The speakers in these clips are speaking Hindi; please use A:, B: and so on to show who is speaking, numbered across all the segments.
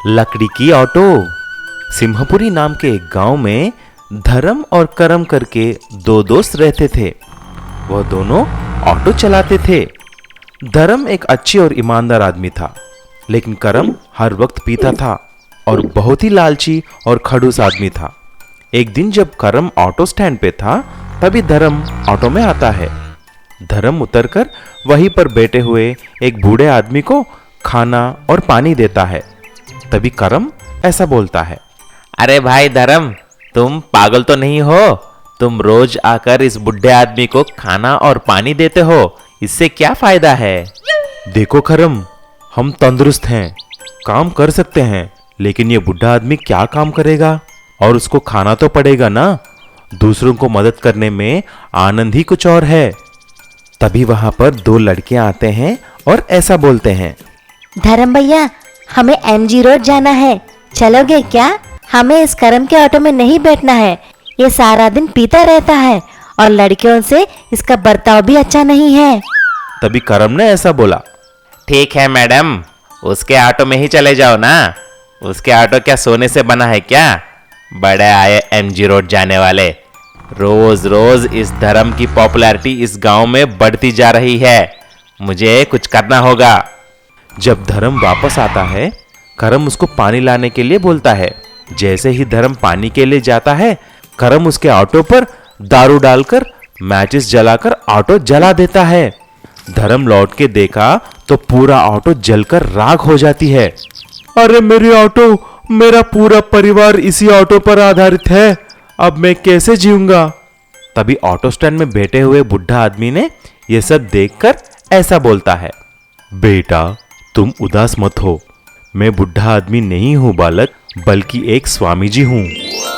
A: लकड़ी की ऑटो। सिंहपुरी नाम के एक गांव में धर्म और करम करके दो दोस्त रहते थे। वह दोनों ऑटो चलाते थे। धर्म एक अच्छी और ईमानदार आदमी था, लेकिन करम हर वक्त पीता था और बहुत ही लालची और खड़ूस आदमी था। एक दिन जब करम ऑटो स्टैंड पे था, तभी धर्म ऑटो में आता है। धर्म उतरकर वहीं पर बैठे हुए एक बूढ़े आदमी को खाना और पानी देता है। तभी करम ऐसा बोलता है,
B: अरे भाई धर्म, तुम पागल तो नहीं हो? तुम रोज आकर इस बुढ़े आदमी को खाना और पानी देते हो, इससे क्या फायदा है?
A: देखो करम, हम तंदुरुस्त हैं, काम कर सकते हैं, लेकिन ये बुढ़ा आदमी क्या काम करेगा? और उसको खाना तो पड़ेगा ना। दूसरों को मदद करने में आनंद ही कुछ और है। तभी वहां पर दो लड़कियां आते हैं और ऐसा बोलते हैं,
C: धर्म भैया, हमें एमजी रोड जाना है, चलोगे क्या? हमें इस करम के ऑटो में नहीं बैठना है। ये सारा दिन पीता रहता है और लड़कियों से इसका बर्ताव भी अच्छा नहीं है।
A: तभी करम ने ऐसा बोला,
B: ठीक है मैडम, उसके ऑटो में ही चले जाओ ना। उसके ऑटो क्या सोने से बना है क्या? बड़े आए एमजी रोड जाने वाले। रोज रोज इस धर्म की पॉपुलैरिटी इस गांव में बढ़ती जा रही है, मुझे कुछ करना होगा।
A: जब धर्म वापस आता है, करम उसको पानी लाने के लिए बोलता है। जैसे ही धर्म पानी के लिए जाता है, करम उसके ऑटो पर दारू डालकर मैचिस जलाकर ऑटो जला देता है। धर्म लौट के देखा तो पूरा ऑटो जलकर राख हो जाती है। अरे मेरी ऑटो, मेरा पूरा परिवार इसी ऑटो पर आधारित है, अब मैं कैसे जीऊंगा? तभी ऑटो स्टैंड में बैठे हुए बुढ़ा आदमी ने यह सब देखकर ऐसा बोलता है, बेटा तुम उदास मत हो, मैं बुढ़ा आदमी नहीं हूं बालक, बल्कि एक स्वामी जी हूं।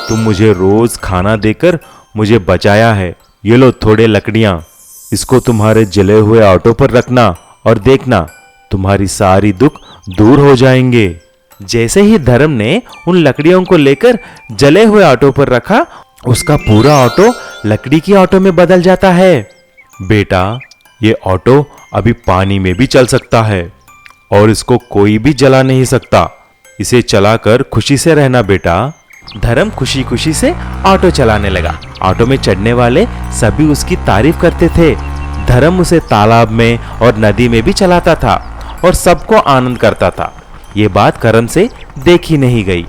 A: तुम मुझे रोज खाना देकर मुझे बचाया है। ये लो थोड़े लकड़ियां, इसको तुम्हारे जले हुए ऑटो पर रखना और देखना तुम्हारी सारी दुख दूर हो जाएंगे। जैसे ही धर्म ने उन लकड़ियों को लेकर जले हुए ऑटो पर रखा, उसका पूरा ऑटो लकड़ी की ऑटो में बदल जाता है। बेटा, ये ऑटो अभी पानी में भी चल सकता है और इसको कोई भी जला नहीं सकता। इसे चलाकर खुशी से रहना बेटा। धर्म खुशी खुशी से ऑटो चलाने लगा। ऑटो में चढ़ने वाले सभी उसकी तारीफ करते थे। धर्म उसे तालाब में और नदी में भी चलाता था और सबको आनंद करता था। ये बात करम से देखी नहीं गई।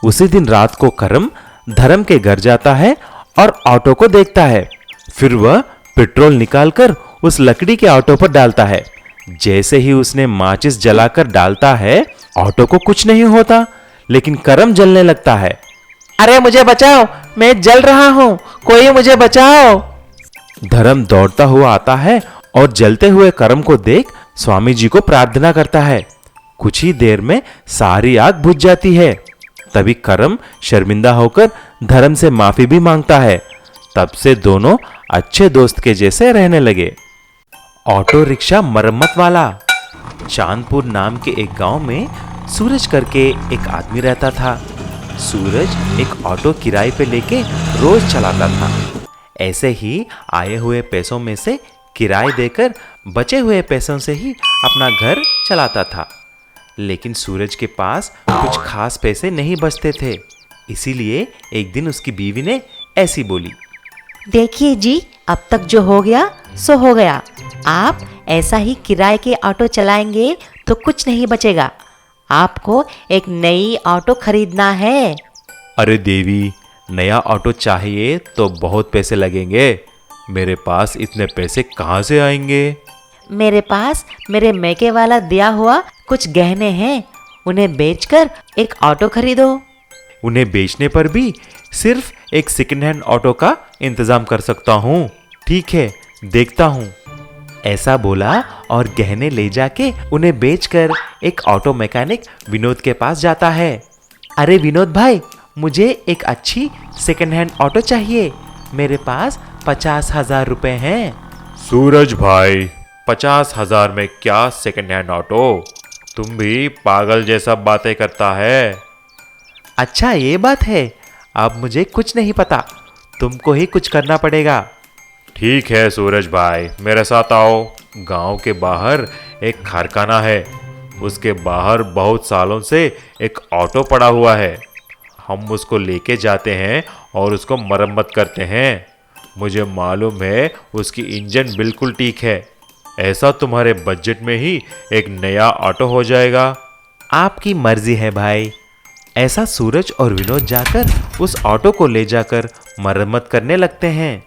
A: उसी दिन रात को करम धर्म के घर जाता है और ऑटो को देखता है। फिर वह पेट्रोल निकालकर उस लकड़ी के ऑटो पर डालता है। जैसे ही उसने माचिस जलाकर डालता है, ऑटो को कुछ नहीं होता, लेकिन करम जलने लगता है।
B: अरे मुझे बचाओ, मैं जल रहा हूँ, कोई मुझे बचाओ।
A: धर्म दौड़ता हुआ आता है और जलते हुए करम को देख स्वामी जी को प्रार्थना करता है। कुछ ही देर में सारी आग बुझ जाती है। तभी करम शर्मिंदा होकर धर्म से माफी भी मांगता है। तब से दोनों अच्छे दोस्त के जैसे रहने लगे। ऑटो रिक्शा मरम्मत वाला। चांदपुर नाम के एक गांव में सूरज करके एक आदमी रहता था। सूरज एक ऑटो किराए पे लेके रोज चलाता था। ऐसे ही आए हुए पैसों में से किराए देकर बचे हुए पैसों से ही अपना घर चलाता था। लेकिन सूरज के पास कुछ खास पैसे नहीं बचते थे। इसीलिए एक दिन उसकी बीवी ने ऐसी बोली,
C: देखिए जी, अब तक जो हो गया सो हो गया। आप ऐसा ही किराए के ऑटो चलाएंगे तो कुछ नहीं बचेगा। आपको एक नई ऑटो खरीदना है।
A: अरे देवी, नया ऑटो चाहिए तो बहुत पैसे लगेंगे। मेरे पास इतने पैसे कहाँ से आएंगे?
C: मेरे पास मेरे मैके वाला दिया हुआ कुछ गहने हैं, उन्हें बेचकर एक ऑटो खरीदो।
A: उन्हें बेचने पर भी सिर्फ एक सेकंड हैंड ऑटो का इंतजाम कर सकता हूँ। ठीक है, देखता हूँ। ऐसा बोला और गहने ले जाके उन्हें बेचकर एक ऑटो मैकेनिक विनोद के पास जाता है। अरे विनोद भाई, मुझे एक अच्छी सेकंड हैंड ऑटो चाहिए। मेरे पास 50,000 रुपए हैं। सूरज भाई, 50,000 में क्या सेकंड हैंड ऑटो? तुम भी पागल जैसा बातें करता है। अच्छा ये बात है, अब मुझे कुछ नहीं पता, तुमको ही कुछ करना पड़ेगा। ठीक है सूरज भाई, मेरे साथ आओ। गांव के बाहर एक कारखाना है, उसके बाहर बहुत सालों से एक ऑटो पड़ा हुआ है। हम उसको लेके जाते हैं और उसको मरम्मत करते हैं। मुझे मालूम है उसकी इंजन बिल्कुल ठीक है। ऐसा तुम्हारे बजट में ही एक नया ऑटो हो जाएगा।
B: आपकी मर्जी है भाई। ऐसा सूरज और विनोद जाकर उस ऑटो को ले जाकर मरम्मत करने लगते हैं।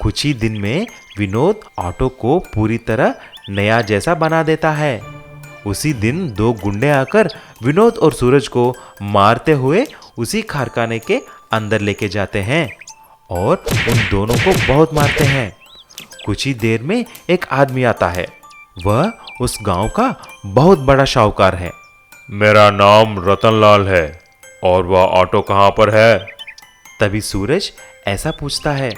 B: कुछ ही दिन में विनोद ऑटो को पूरी तरह नया जैसा बना देता है। उसी दिन दो गुंडे आकर विनोद और सूरज को मारते हुए उसी कारखाने के अंदर लेके जाते हैं और उन दोनों को बहुत मारते हैं। कुछ ही देर में एक आदमी आता है। वह उस गांव का बहुत बड़ा शाहूकार है।
A: मेरा नाम रतनलाल है और वह ऑटो कहाँ पर है?
B: तभी सूरज ऐसा पूछता है,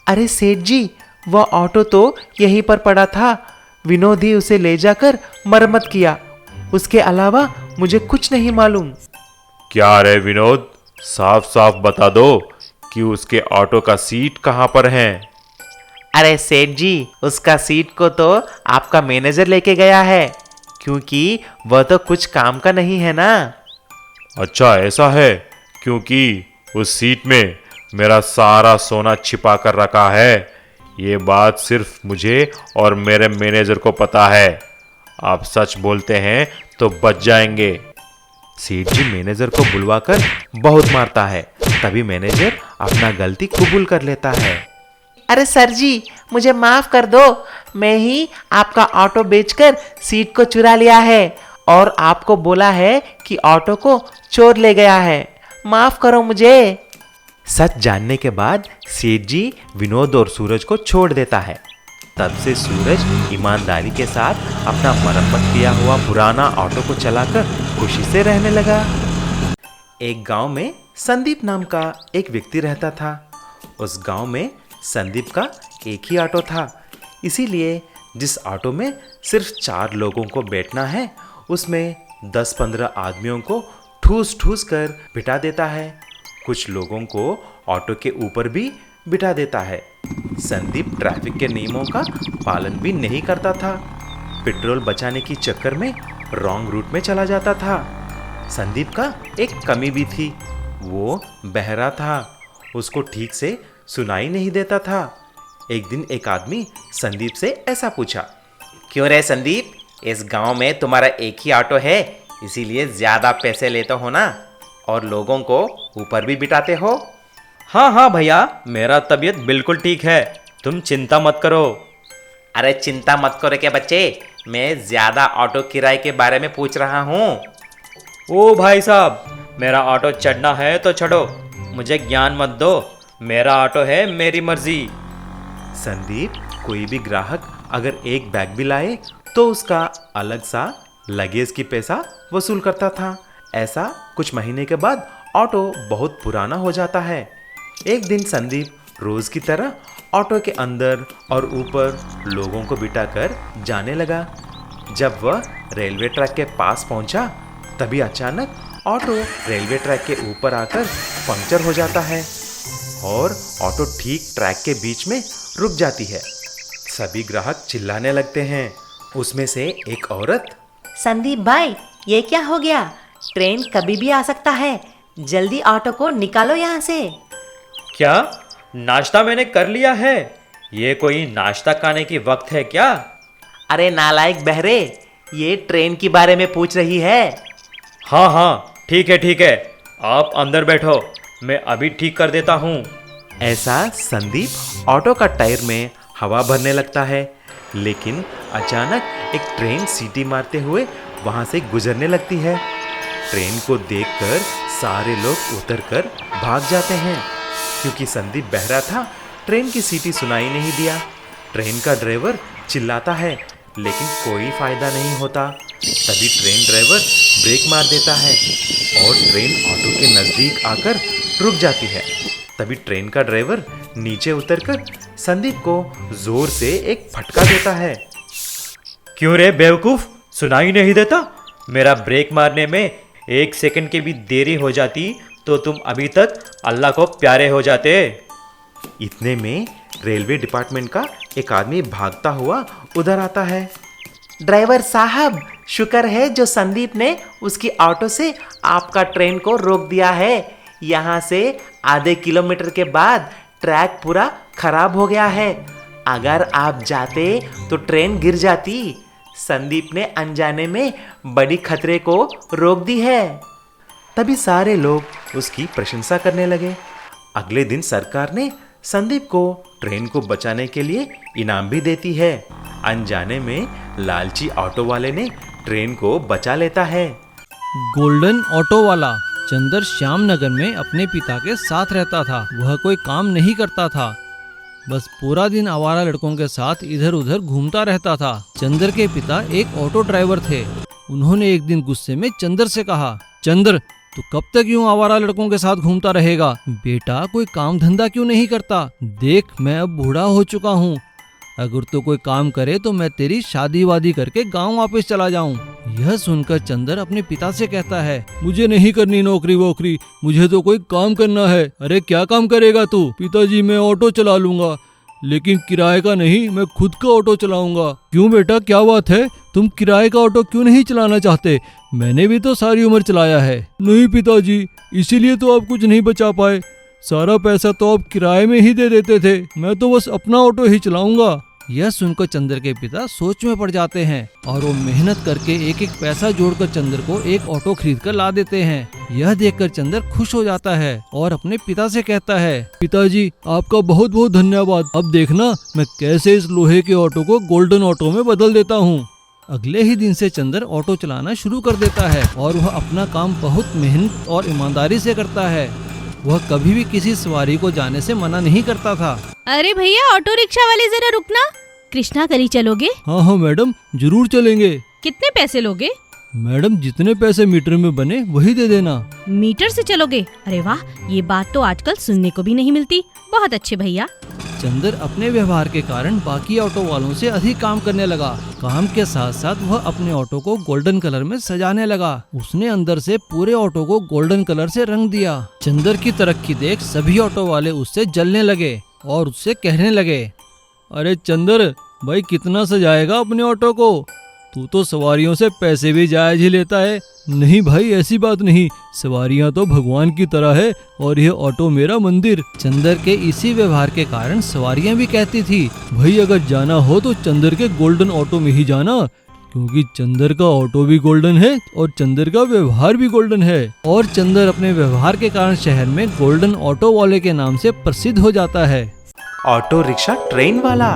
B: अरे सेठ जी, वह ऑटो तो यहीं पर पड़ा था। विनोद ही उसे ले जाकर मरम्मत किया। उसके अलावा मुझे कुछ नहीं मालूम।
A: क्या रे विनोद, साफ साफ बता दो कि उसके ऑटो का सीट कहाँ पर है?
B: अरे सेठ जी, उसका सीट को तो आपका मैनेजर लेके गया है, क्योंकि वह तो कुछ काम का नहीं है ना।
A: अच्छा ऐसा है, क्योंकि उस सीट में मेरा सारा सोना छिपा कर रखा है। ये बात सिर्फ मुझे और मेरे मैनेजर को पता है। आप सच बोलते हैं तो बच जाएंगे।
B: सेठ जी मैनेजर को बुलवाकर बहुत मारता है। तभी मैनेजर अपना गलती कबूल कर लेता है। अरे सर जी, मुझे माफ कर दो। मैं ही आपका ऑटो बेचकर सीट को चुरा लिया है और आपको बोला है कि ऑटो को चोर ले गया है। माफ करो मुझे। सच जानने के बाद सेठ जी विनोद और सूरज को छोड़ देता है। तब से सूरज ईमानदारी के साथ अपना मरम्मत किया हुआ पुराना ऑटो को चलाकर खुशी से रहने लगा। एक गांव में संदीप नाम का एक व्यक्ति रहता था। उस गांव में संदीप का एक ही ऑटो था। इसीलिए जिस ऑटो में सिर्फ 4 लोगों को बैठना है, उसमें 10-15 आदमियों को ठूस ठूस कर बिठा देता है। कुछ लोगों को ऑटो के ऊपर भी बिठा देता है। संदीप ट्रैफिक के नियमों का पालन भी नहीं करता था। पेट्रोल बचाने की चक्कर में रॉन्ग रूट में चला जाता था। संदीप का एक कमी भी थी, वो बहरा था। उसको ठीक से सुनाई नहीं देता था। एक दिन एक आदमी संदीप से ऐसा पूछा, क्यों रे संदीप, इस गांव में तुम्हारा एक ही ऑटो है, इसीलिए ज्यादा पैसे लेते हो ना, और लोगों को ऊपर भी बिठाते हो?
D: हाँ हाँ भैया, मेरा तबीयत बिल्कुल ठीक है, तुम चिंता मत करो।
B: अरे चिंता मत करो के बच्चे, मैं ज्यादा ऑटो किराए के बारे में पूछ रहा हूँ।
D: ओ भाई साहब, मेरा ऑटो चढ़ना है तो चढ़ो, मुझे ज्ञान मत दो। मेरा ऑटो है, मेरी मर्जी।
B: संदीप कोई भी ग्राहक अगर एक बैग भी लाए तो उसका अलग सा लगेज की पैसा वसूल करता था। ऐसा कुछ महीने के बाद ऑटो बहुत पुराना हो जाता है। एक दिन संदीप रोज की तरह ऑटो के अंदर और ऊपर लोगों को बिठाकर जाने लगा। जब वह रेलवे ट्रैक के पास पहुंचा, तभी अचानक ऑटो रेलवे ट्रैक के ऊपर आकर पंक्चर हो जाता है और ऑटो ठीक ट्रैक के बीच में रुक जाती है। सभी ग्राहक चिल्लाने लगते हैं। उसमें से एक औरत,
C: संदीप भाई, ये क्या हो गया? ट्रेन कभी भी आ सकता है, जल्दी ऑटो को निकालो यहाँ से।
D: क्या नाश्ता मैंने कर लिया है? ये कोई नाश्ता खाने की वक्त है क्या?
B: अरे नालायक बहरे, ये ट्रेन के बारे में पूछ रही है।
D: हाँ हाँ, ठीक है, आप अंदर बैठो, मैं अभी ठीक कर देता हूँ।
B: ऐसा संदीप ऑटो का टायर में हवा भरने लगता है, लेकिन अचानक एक ट्रेन सीटी मारते हुए वहां से गुजरने लगती है। ट्रेन को देखकर सारे लोग उतरकर भाग जाते हैं। क्योंकि संदीप बहरा था, ट्रेन की सीटी सुनाई नहीं दिया। ट्रेन का ड्राइवर चिल्लाता है, लेकिन कोई फायदा नहीं होता। तभी ट्रेन ड्राइवर ब्रेक मार देता है और ट्रेन ऑटो के नजदीक आकर रुक जाती है। तभी ट्रेन का ड्राइवर नीचे उतरकर संदीप को जोर से एक फटका देता है।
D: क्यों रे बेवकूफ, सुनाई नहीं देता? मेरा ब्रेक मारने में 1 सेकंड की भी देरी हो जाती तो तुम अभी तक अल्लाह को प्यारे हो जाते।
B: इतने में रेलवे डिपार्टमेंट का एक आदमी भागता हुआ उधर आता है। ड्राइवर साहब, शुक्र है जो संदीप ने उसकी ऑटो से आपका ट्रेन को रोक दिया है। यहाँ से आधे किलोमीटर के बाद ट्रैक पूरा खराब हो गया है। अगर आप जाते तो ट्रेन गिर जाती। संदीप ने अनजाने में बड़ी खतरे को रोक दी है।
A: तभी सारे लोग उसकी प्रशंसा करने लगे। अगले दिन सरकार ने संदीप को ट्रेन को बचाने के लिए इनाम भी देती है। अनजाने में लालची ऑटो वाले ने ट्रेन को बचा लेता है।
E: गोल्डन ऑटो वाला चंदर श्यामनगर में अपने पिता के साथ रहता था। वह कोई काम नहीं करता था, बस पूरा दिन आवारा लड़कों के साथ इधर उधर घूमता रहता था। चंदर के पिता एक ऑटो ड्राइवर थे। उन्होंने एक दिन गुस्से में चंदर से कहा, चंदर तू कब तक यूं आवारा लड़कों के साथ घूमता रहेगा? बेटा कोई काम धंधा क्यों नहीं करता? देख मैं अब बूढ़ा हो चुका हूँ। अगर तू कोई काम करे तो मैं तेरी शादी वादी करके गांव वापस चला जाऊं। यह सुनकर चंदर अपने पिता से कहता है, मुझे नहीं करनी नौकरी वोकरी, मुझे तो कोई काम करना है। अरे क्या काम करेगा तू? पिताजी मैं ऑटो चला लूंगा, लेकिन किराए का नहीं, मैं खुद का ऑटो चलाऊंगा। क्यों बेटा क्या बात है? तुम किराए का ऑटो क्यों नहीं चलाना चाहते? मैंने भी तो सारी उम्र चलाया है। नहीं पिताजी, इसीलिए तो आप कुछ नहीं बचा पाए। सारा पैसा तो आप किराए में ही दे देते थे। मैं तो बस अपना ऑटो ही चलाऊंगा। यह सुनकर चंदर के पिता सोच में पड़ जाते हैं और वो मेहनत करके एक एक पैसा जोड़कर चंदर को एक ऑटो खरीद कर ला देते हैं। यह देखकर चंदर खुश हो जाता है और अपने पिता से कहता है, पिताजी आपका बहुत बहुत धन्यवाद। अब देखना मैं कैसे इस लोहे के ऑटो को गोल्डन ऑटो में बदल देता हूँ। अगले ही दिन से चंदर ऑटो चलाना शुरू कर देता है और वह अपना काम बहुत मेहनत और ईमानदारी से करता है। वह कभी भी किसी सवारी को जाने से मना नहीं करता था।
F: अरे भैया ऑटो रिक्शा वाले जरा रुकना, कृष्णा गली चलोगे?
E: हाँ हाँ मैडम जरूर चलेंगे।
F: कितने पैसे लोगे?
E: मैडम जितने पैसे मीटर में बने वही दे देना।
F: मीटर से चलोगे? अरे वाह, ये बात तो आजकल सुनने को भी नहीं मिलती। बहुत अच्छे भैया।
E: चंदर अपने व्यवहार के कारण बाकी ऑटो वालों से अधिक काम करने लगा। काम के साथ साथ वह अपने ऑटो को गोल्डन कलर में सजाने लगा। उसने अंदर से पूरे ऑटो को गोल्डन कलर से रंग दिया। चंदर की तरक्की देख सभी ऑटो वाले उससे जलने लगे और उससे कहने लगे, अरे चंदर भाई कितना सजाएगा अपने ऑटो को? तू तो सवारियों से पैसे भी जायज ही लेता है। नहीं भाई ऐसी बात नहीं, सवारियां तो भगवान की तरह है और यह ऑटो मेरा मंदिर। चंदर के इसी व्यवहार के कारण सवारियां भी कहती थी, भाई अगर जाना हो तो चंदर के गोल्डन ऑटो में ही जाना, क्योंकि चंदर का ऑटो भी गोल्डन है और चंदर का व्यवहार भी गोल्डन है। और चंदर अपने व्यवहार के कारण शहर में गोल्डन ऑटो वाले के नाम से प्रसिद्ध हो जाता है।
A: ऑटो रिक्शा ट्रेन वाला।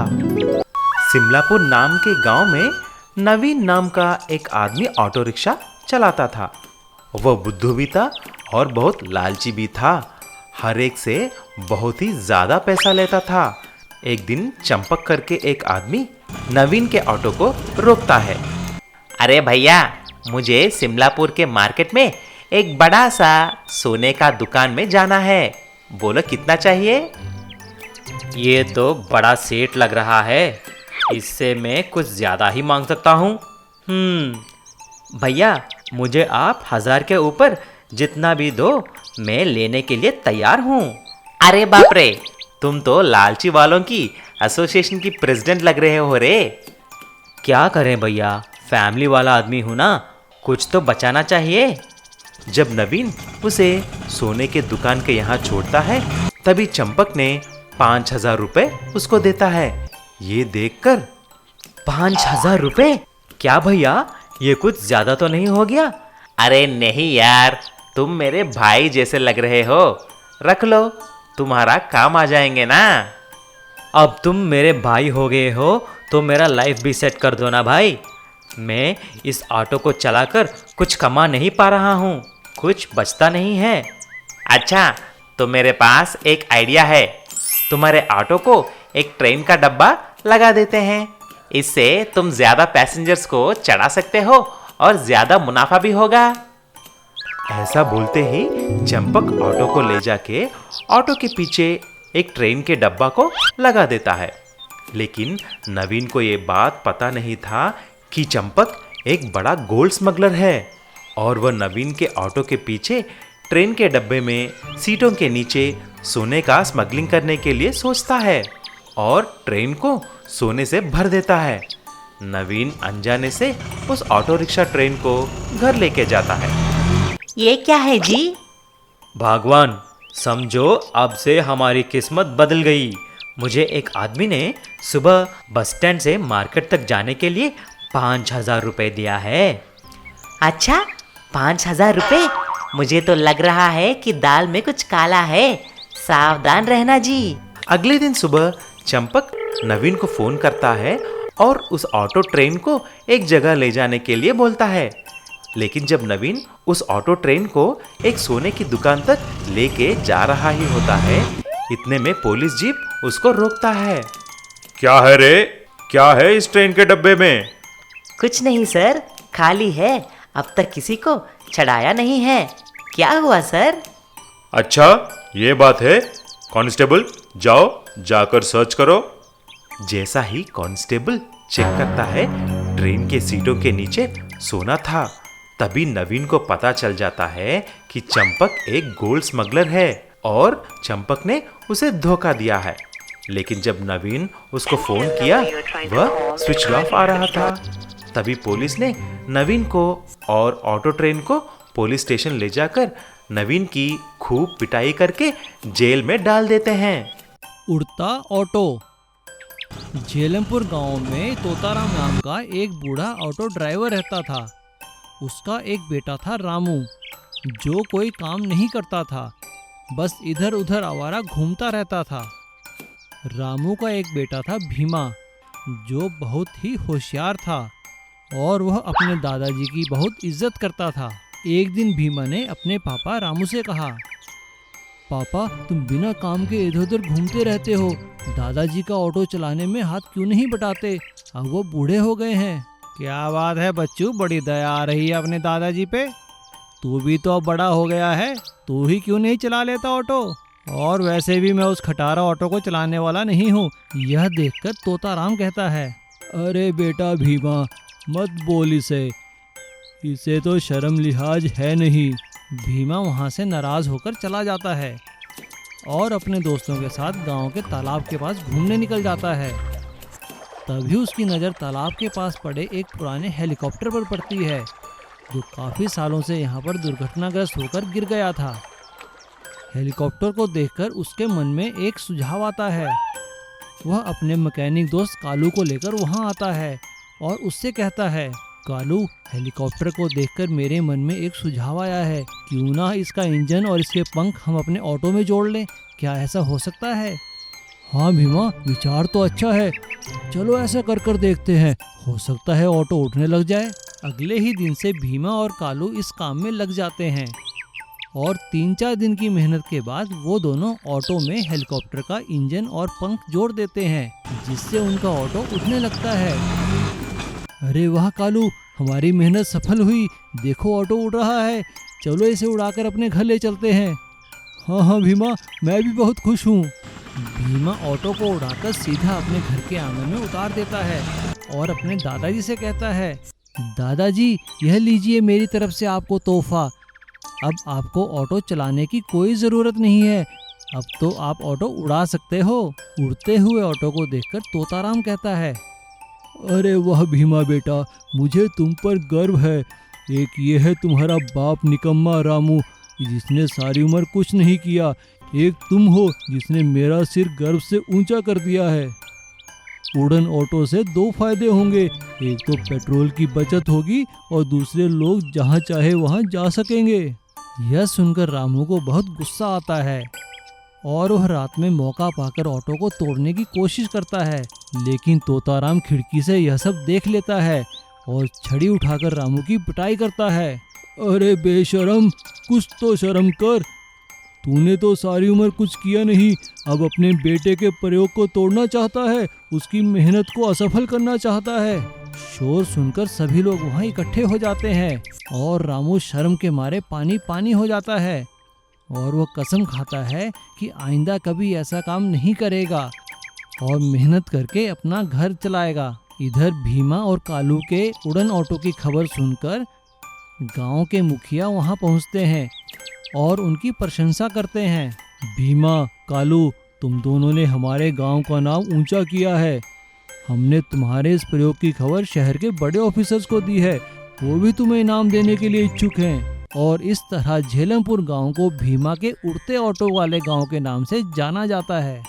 A: सिमलापुर नाम के गांव में नवीन नाम का एक आदमी ऑटो रिक्शा चलाता था। वह बुद्धू भी था और बहुत लालची भी था। हर एक से बहुत ही ज्यादा पैसा लेता था। एक दिन चंपक करके एक आदमी नवीन के ऑटो को रोकता है।
B: अरे भैया, मुझे सिमलापुर के मार्केट में एक बड़ा सा सोने का दुकान में जाना है। बोलो कितना चाहिए?
D: ये तो बड़ा सेठ लग रहा है, इससे मैं कुछ ज्यादा ही मांग सकता हूँ। भैया मुझे आप 1000 के ऊपर जितना भी दो मैं लेने के लिए तैयार हूँ।
B: अरे बाप रे, तुम तो लालची वालों की एसोसिएशन की प्रेसिडेंट लग रहे हो रे।
D: क्या करें भैया, फैमिली वाला आदमी हूँ ना, कुछ तो बचाना चाहिए।
A: जब नवीन उसे सोने के दुकान के यहाँ छोड़ता है तभी चंपक ने 5000 रुपए उसको देता है। ये देखकर
D: 5000 रुपए? क्या भैया ये कुछ ज्यादा तो नहीं हो गया?
B: अरे नहीं यार, तुम मेरे भाई जैसे लग रहे हो। रख लो, तुम्हारा काम आ जाएंगे ना।
D: अब तुम मेरे भाई हो गए हो तो मेरा लाइफ भी सेट कर दो ना भाई। मैं इस ऑटो को चलाकर कुछ कमा नहीं पा रहा हूँ, कुछ बचता नहीं है।
B: अच्छा, तो मेरे पास एक आइडिया है। तुम्हारे ऑटो को एक ट्रेन का डब्बा लगा देते हैं। इससे तुम ज्यादा पैसेंजर्स को चढ़ा सकते हो और ज्यादा मुनाफा भी होगा।
A: ऐसा बोलते ही चंपक ऑटो को ले जाके ऑटो के पीछे एक ट्रेन के डब्बा को लगा देता है। लेकिन नवीन को ये बात पता नहीं था कि चंपक एक बड़ा गोल्ड स्मगलर है और वह नवीन के ऑटो के पीछे ट्रेन के डब्बे में सीटों के नीचे सोने का स्मगलिंग करने के लिए सोचता है और ट्रेन को सोने से भर देता है। नवीन अनजाने से उस ऑटो रिक्शा ट्रेन को घर लेके जाता है।
C: ये क्या है जी?
D: भगवान, समझो अब से हमारी किस्मत बदल गई। मुझे एक आदमी ने सुबह बस स्टैंड से मार्केट तक जाने के लिए 5,000 रुपए दिया है।
C: अच्छा, 5,000 रुपए? मुझे तो लग रहा है कि दाल में कुछ काला है। सावधान रहना जी।
A: अगले दिन सुबह चंपक नवीन को फोन करता है और उस ऑटो ट्रेन को एक जगह ले जाने के लिए बोलता है। लेकिन जब नवीन उस ऑटो ट्रेन को एक सोने की दुकान तक लेके जा रहा ही होता है, इतने में पुलिस जीप उसको रोकता है।
D: क्या है रे? क्या है इस ट्रेन के डब्बे में?
C: कुछ नहीं सर, खाली है। अब तक किसी को चढ़ाया नहीं है। क्या हुआ सर?
D: अच्छा, ये बात है। कांस्टेबल, जाओ जाकर सर्च करो।
A: जैसा ही कांस्टेबल चेक करता है, ट्रेन के सीटों के नीचे सोना था। तभी नवीन को पता चल जाता है कि चंपक एक गोल्ड स्मगलर है और चंपक ने उसे धोखा दिया है। लेकिन जब नवीन उसको फोन किया, वह स्विच ऑफ आ रहा था। तभी पुलिस ने नवीन को और ऑटो ट्रेन को पुलिस स्टेशन ले जाकर नवीन की खूब पिटाई करके जेल में डाल देते हैं।
E: उड़ता ऑटो। झेलमपुर गांव में तोताराम नाम का एक बूढ़ा ऑटो ड्राइवर रहता था। उसका एक बेटा था रामू, जो कोई काम नहीं करता था, बस इधर उधर आवारा घूमता रहता था। रामू का एक बेटा था भीमा, जो बहुत ही होशियार था और वह अपने दादाजी की बहुत इज्जत करता था। एक दिन भीमा ने अपने पापा रामू से कहा, पापा, तुम बिना काम के इधर उधर घूमते रहते हो। दादाजी का ऑटो चलाने में हाथ क्यों नहीं बटाते? अब वो बूढ़े हो गए हैं। क्या बात है बच्चू, बड़ी दया आ रही है अपने दादाजी पे। तू भी तो अब बड़ा हो गया है, तू ही क्यों नहीं चला लेता ऑटो? और वैसे भी मैं उस खटारा ऑटो को चलाने वाला नहीं हूँ। यह देखकर तोताराम कहता है, अरे बेटा भीमा, मत बोल इसे तो शर्म लिहाज है नहीं। भीमा वहाँ से नाराज होकर चला जाता है और अपने दोस्तों के साथ गांव के तालाब के पास घूमने निकल जाता है। तभी उसकी नज़र तालाब के पास पड़े एक पुराने हेलीकॉप्टर पर पड़ती है, जो काफ़ी सालों से यहाँ पर दुर्घटनाग्रस्त होकर गिर गया था। हेलीकॉप्टर को देखकर उसके मन में एक सुझाव आता है। वह अपने मैकेनिक दोस्त कालू को लेकर वहाँ आता है और उससे कहता है, कालू, हेलीकॉप्टर को देखकर मेरे मन में एक सुझाव आया है। क्यों ना इसका इंजन और इसके पंख हम अपने ऑटो में जोड़ लें? क्या ऐसा हो सकता है? हाँ भीमा, विचार तो अच्छा है। चलो ऐसा कर देखते हैं, हो सकता है ऑटो उठने लग जाए। अगले ही दिन से भीमा और कालू इस काम में लग जाते हैं और 3-4 दिन की मेहनत के बाद वो दोनों ऑटो में हेलीकॉप्टर का इंजन और पंख जोड़ देते हैं, जिससे उनका ऑटो उठने लगता है। अरे वाह कालू, हमारी मेहनत सफल हुई। देखो ऑटो उड़ रहा है, चलो इसे उड़ाकर अपने घर ले चलते हैं। हाँ भीमा, मैं भी बहुत खुश हूँ। भीमा ऑटो को उड़ाकर सीधा अपने घर के आंगन में उतार देता है और अपने दादाजी से कहता है, दादाजी, यह लीजिए मेरी तरफ से आपको तोहफा। अब आपको ऑटो चलाने की कोई ज़रूरत नहीं है, अब तो आप ऑटो उड़ा सकते हो। उड़ते हुए ऑटो को देखकर तोताराम कहता है, अरे वाह भीमा बेटा, मुझे तुम पर गर्व है। एक ये है तुम्हारा बाप निकम्मा रामू, जिसने सारी उम्र कुछ नहीं किया। एक तुम हो जिसने मेरा सिर गर्व से ऊंचा कर दिया है। उड़न ऑटो से 2 फायदे होंगे, एक तो पेट्रोल की बचत होगी और दूसरे लोग जहाँ चाहे वहाँ जा सकेंगे। यह सुनकर रामू को बहुत गुस्सा आता है और वह रात में मौका पाकर ऑटो को तोड़ने की कोशिश करता है, लेकिन तोताराम खिड़की से यह सब देख लेता है और छड़ी उठाकर रामू की पिटाई करता है। अरे बेशरम, कुछ तो शर्म कर। तूने तो सारी उम्र कुछ किया नहीं, अब अपने बेटे के प्रयोग को तोड़ना चाहता है, उसकी मेहनत को असफल करना चाहता है। शोर सुनकर सभी लोग वहाँ इकट्ठे हो जाते हैं और रामू शर्म के मारे पानी पानी हो जाता है और वो कसम खाता है कि आइंदा कभी ऐसा काम नहीं करेगा और मेहनत करके अपना घर चलाएगा। इधर भीमा और कालू के उड़न ऑटो की खबर सुनकर गांव के मुखिया वहां पहुंचते हैं और उनकी प्रशंसा करते हैं। भीमा, कालू, तुम दोनों ने हमारे गांव का नाम ऊंचा किया है। हमने तुम्हारे इस प्रयोग की खबर शहर के बड़े ऑफिसर्स को दी है, वो भी तुम्हें इनाम देने के लिए इच्छुक हैं। और इस तरह झेलमपुर गांव को भीमा के उड़ते ऑटो वाले गांव के नाम से जाना जाता है।